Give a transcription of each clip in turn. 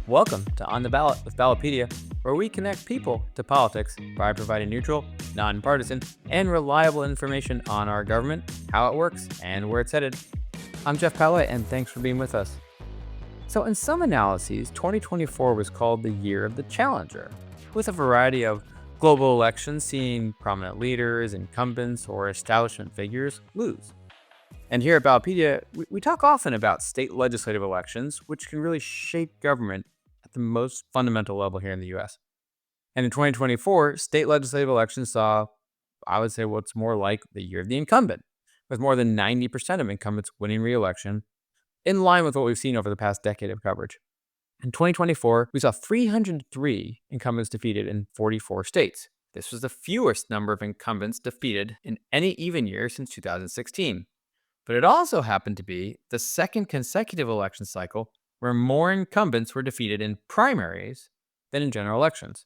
Welcome to On the Ballot with Ballotpedia, where we connect people to politics by providing neutral, nonpartisan, and reliable information on our government, how it works, and where it's headed. I'm Jeff Pallett, and thanks for being with us. So, in some analyses, 2024 was called the year of the challenger, with a variety of global elections seeing prominent leaders, incumbents, or establishment figures lose. And here at Ballotpedia, we talk often about state legislative elections, which can really shape government at the most fundamental level here in the US. And in 2024, state legislative elections saw, I would say, what's more like the year of the incumbent, with more than 90% of incumbents winning re-election, in line with what we've seen over the past decade of coverage. In 2024, we saw 303 incumbents defeated in 44 states. This was the fewest number of incumbents defeated in any even year since 2016. But it also happened to be the second consecutive election cycle where more incumbents were defeated in primaries than in general elections.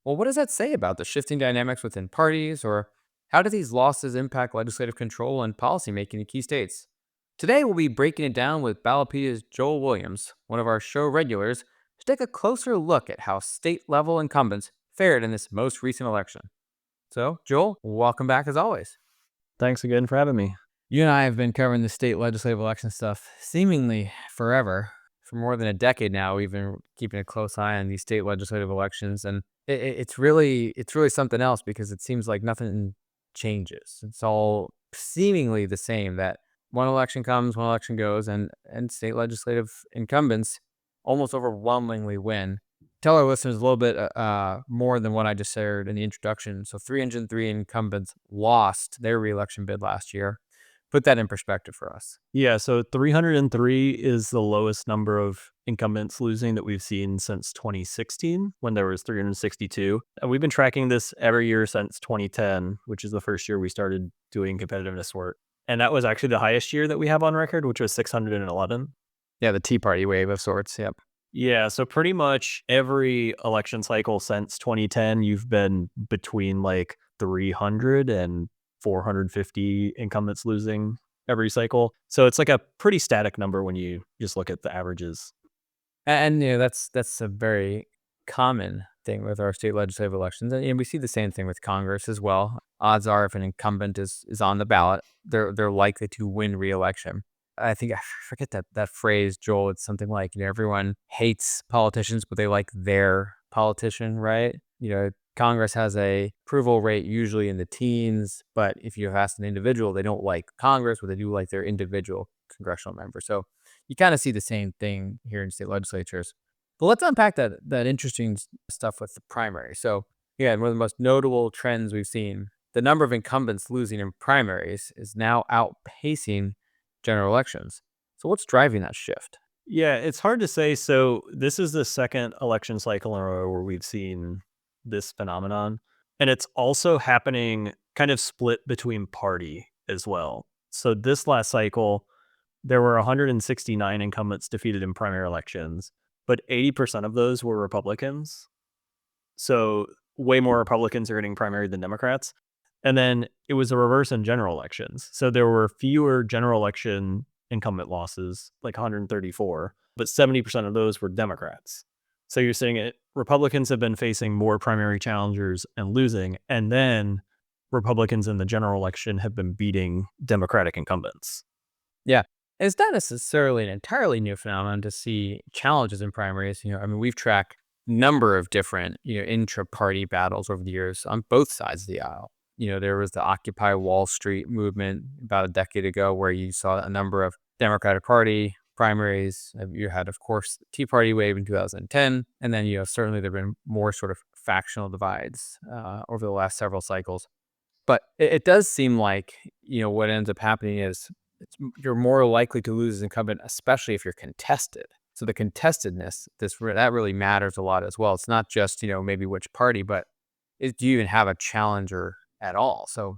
Well, what does that say about the shifting dynamics within parties, or how do these losses impact legislative control and policymaking in key states? Today, we'll be breaking it down with Ballotpedia's Joel Williams, one of our show regulars, to take a closer look at how state-level incumbents fared in this most recent election. So, Joel, welcome back as always. Thanks again for having me. You and I have been covering the state legislative election stuff seemingly forever. For more than a decade now, we've been keeping a close eye on these state legislative elections, and it's really something else because it seems like nothing changes. It's all seemingly the same. That one election comes, one election goes, and state legislative incumbents almost overwhelmingly win. Tell our listeners a little bit more than what I just shared in the introduction. So 303 incumbents lost their re-election bid last year. Put that in perspective for us. Yeah, so 303 is the lowest number of incumbents losing that we've seen since 2016, when there was 362. And we've been tracking this every year since 2010, which is the first year we started doing competitiveness work. And that was actually the highest year that we have on record, which was 611. Yeah, the Tea Party wave of sorts. Yep. Yeah, so pretty much every election cycle since 2010, you've been between like 300 and 450 incumbents losing every cycle. So it's like a pretty static number when you just look at the averages. And that's a very common thing with our state legislative elections, and we see the same thing with Congress as well. Odds are, if an incumbent is on the ballot, they're likely to win re-election. I think I forget that phrase, Joel. It's something like, everyone hates politicians, but they like their politician, right? Congress has a approval rate usually in the teens, but if you ask an individual, they don't like Congress, but they do like their individual congressional member. So you kind of see the same thing here in state legislatures. But let's unpack that interesting stuff with the primary. So yeah, one of the most notable trends we've seen, the number of incumbents losing in primaries is now outpacing general elections. So what's driving that shift? Yeah, it's hard to say. So this is the second election cycle in a row where we've seen this phenomenon. And it's also happening kind of split between party as well. So this last cycle, there were 169 incumbents defeated in primary elections, but 80% of those were Republicans. So way more Republicans are getting primary than Democrats. And then it was a reverse in general elections. So there were fewer general election incumbent losses, like 134, but 70% of those were Democrats. So you're saying it, Republicans have been facing more primary challengers and losing, and then Republicans in the general election have been beating Democratic incumbents. Yeah. And it's not necessarily an entirely new phenomenon to see challenges in primaries. We've tracked a number of different, intra-party battles over the years on both sides of the aisle. There was the Occupy Wall Street movement about a decade ago where you saw a number of Democratic Party primaries. You had, of course, the Tea Party wave in 2010. And then, certainly there have been more sort of factional divides over the last several cycles. But it does seem like, what ends up happening is you're more likely to lose as incumbent, especially if you're contested. So the contestedness, that really matters a lot as well. It's not just, maybe which party, but do you even have a challenger at all? So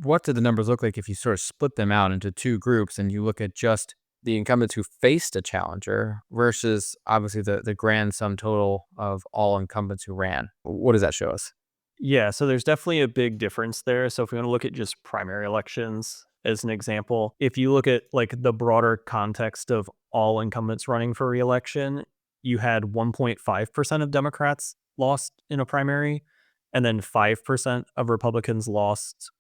what do the numbers look like if you sort of split them out into two groups and you look at just the incumbents who faced a challenger versus obviously the grand sum total of all incumbents who ran? What does that show us? Yeah, so there's definitely a big difference there. So if we want to look at just primary elections as an example, if you look at like the broader context of all incumbents running for re-election, you had 1.5% of Democrats lost in a primary, and then 5% of Republicans lost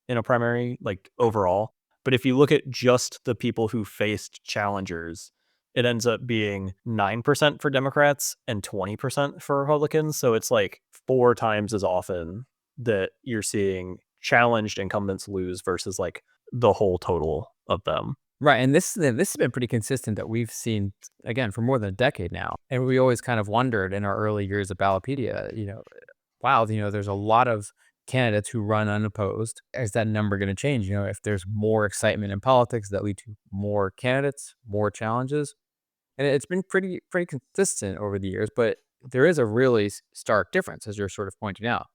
in a primary, like overall. But if you look at just the people who faced challengers, it ends up being 9% for Democrats and 20% for Republicans. So it's like 4 times as often that you're seeing challenged incumbents lose versus like the whole total of them. Right, and this has been pretty consistent that we've seen, again, for more than a decade now, and we always kind of wondered in our early years of Ballotpedia, wow, there's a lot of candidates who run unopposed. Is that number gonna change? If there's more excitement in politics that lead to more candidates, more challenges? And it's been pretty consistent over the years, but there is a really stark difference, as you're sort of pointing out.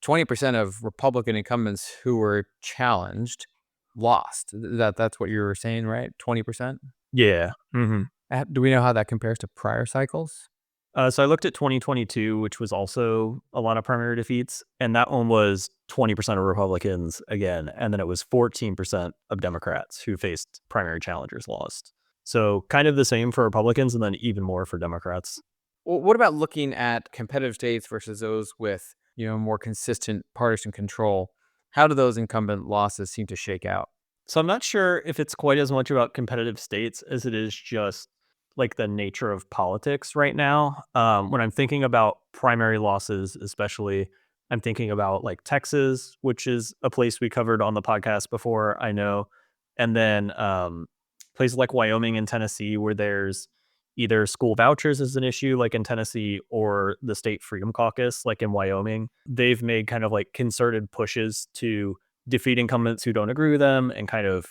20% of Republican incumbents who were challenged lost. That's what you were saying, right? 20%? Yeah. Hmm. Do we know how that compares to prior cycles? So I looked at 2022, which was also a lot of primary defeats, and that one was 20% of Republicans again, and then it was 14% of Democrats who faced primary challengers lost. So kind of the same for Republicans, and then even more for Democrats. Well, what about looking at competitive states versus those with, more consistent partisan control? How do those incumbent losses seem to shake out? So I'm not sure if it's quite as much about competitive states as it is just like the nature of politics right now. When I'm thinking about primary losses, especially, I'm thinking about like Texas, which is a place we covered on the podcast before, I know. And then places like Wyoming and Tennessee, where there's either school vouchers as an issue, like in Tennessee, or the state freedom caucus, like in Wyoming. They've made kind of like concerted pushes to defeat incumbents who don't agree with them and kind of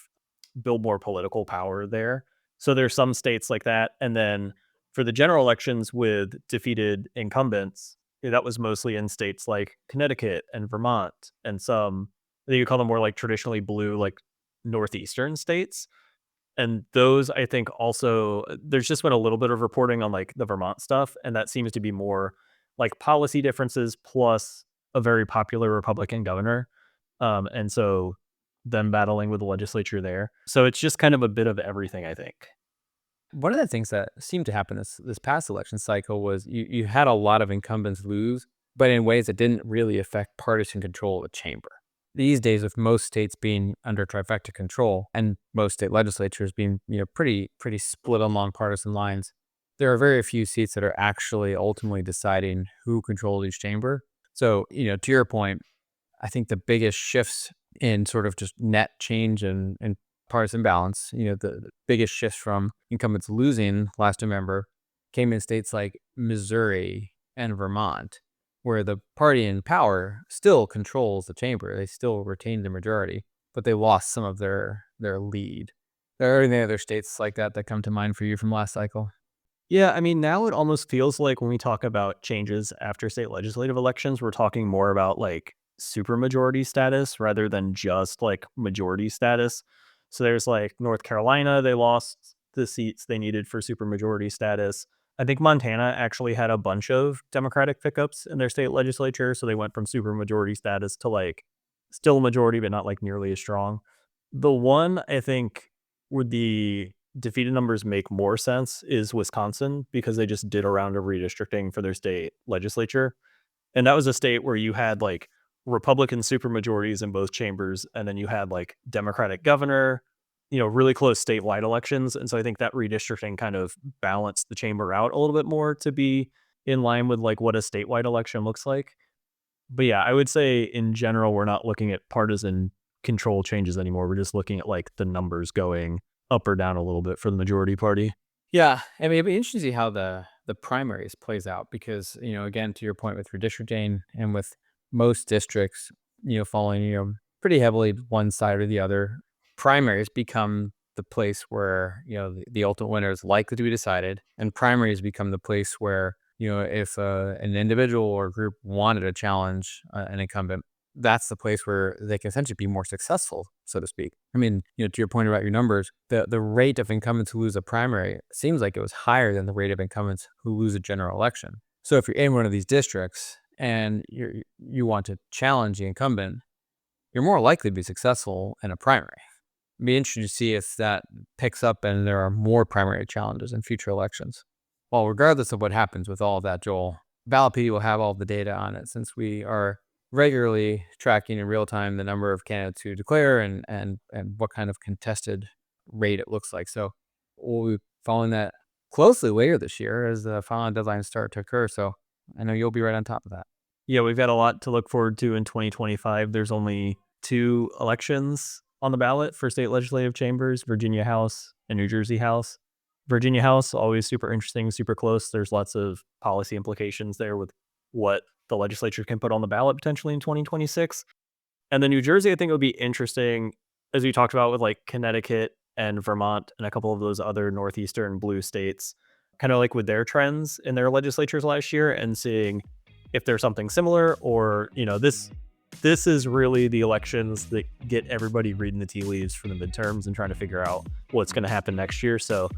build more political power there. So there's some states like that. And then for the general elections with defeated incumbents, that was mostly in states like Connecticut and Vermont and some, I think you call them more like traditionally blue, like northeastern states. And those, I think, also, there's just been a little bit of reporting on like the Vermont stuff. And that seems to be more like policy differences plus a very popular Republican governor. And so them battling with the legislature there. So it's just kind of a bit of everything, I think. One of the things that seemed to happen this past election cycle was you had a lot of incumbents lose, but in ways that didn't really affect partisan control of the chamber. These days, with most states being under trifecta control and most state legislatures being pretty split along partisan lines, there are very few seats that are actually ultimately deciding who controls each chamber. So, to your point, I think the biggest shifts in sort of just net change and partisan balance, the biggest shifts from incumbents losing last November came in states like Missouri and Vermont, where the party in power still controls the chamber. They still retain the majority, but they lost some of their lead. Are there any other states like that come to mind for you from last cycle? Yeah, I mean, now it almost feels like when we talk about changes after state legislative elections, we're talking more about like supermajority status rather than just like majority status. So there's like North Carolina, they lost the seats they needed for supermajority status. I think Montana actually had a bunch of Democratic pickups in their state legislature. So they went from supermajority status to like still a majority, but not like nearly as strong. The one I think where the defeated numbers make more sense is Wisconsin because they just did a round of redistricting for their state legislature. And that was a state where you had like Republican supermajorities in both chambers, and then you had like Democratic governor, really close statewide elections. And so I think that redistricting kind of balanced the chamber out a little bit more to be in line with like what a statewide election looks like. But yeah, I would say in general, we're not looking at partisan control changes anymore. We're just looking at like the numbers going up or down a little bit for the majority party. Yeah, I mean, it'd be interesting to see how the primaries plays out because, again, to your point with redistricting and with most districts, falling, pretty heavily to one side or the other, primaries become the place where, the ultimate winner is likely to be decided, and primaries become the place where, if an individual or group wanted to challenge an incumbent, that's the place where they can essentially be more successful, so to speak. I mean, to your point about your numbers, the rate of incumbents who lose a primary seems like it was higher than the rate of incumbents who lose a general election. So if you're in one of these districts and you want to challenge the incumbent, you're more likely to be successful in a primary. It'd be interesting to see if that picks up and there are more primary challenges in future elections. Well, regardless of what happens with all of that, Joel, Ballotpedia will have all the data on it since we are regularly tracking in real time the number of candidates who declare and what kind of contested rate it looks like. So we'll be following that closely later this year as the filing deadlines start to occur. So I know you'll be right on top of that. Yeah, we've got a lot to look forward to in 2025. There's only 2 elections on the ballot for state legislative chambers, Virginia House and New Jersey House. Virginia House, always super interesting, super close. There's lots of policy implications there with what the legislature can put on the ballot potentially in 2026. And then New Jersey, I think it would be interesting, as we talked about with like Connecticut and Vermont and a couple of those other northeastern blue states, kind of like with their trends in their legislatures last year and seeing if there's something similar or, this is really the elections that get everybody reading the tea leaves for the midterms and trying to figure out what's going to happen next year. So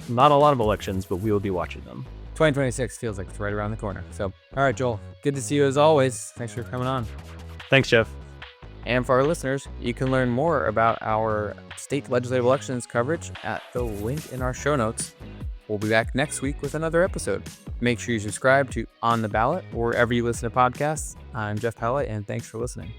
not a lot of elections, but we will be watching them. 2026 feels like it's right around the corner. So, all right, Joel, good to see you as always. Thanks for coming on. Thanks, Jeff. And for our listeners, you can learn more about our state legislative elections coverage at the link in our show notes. We'll be back next week with another episode. Make sure you subscribe to On the Ballot or wherever you listen to podcasts. I'm Jeff Pelley, and thanks for listening.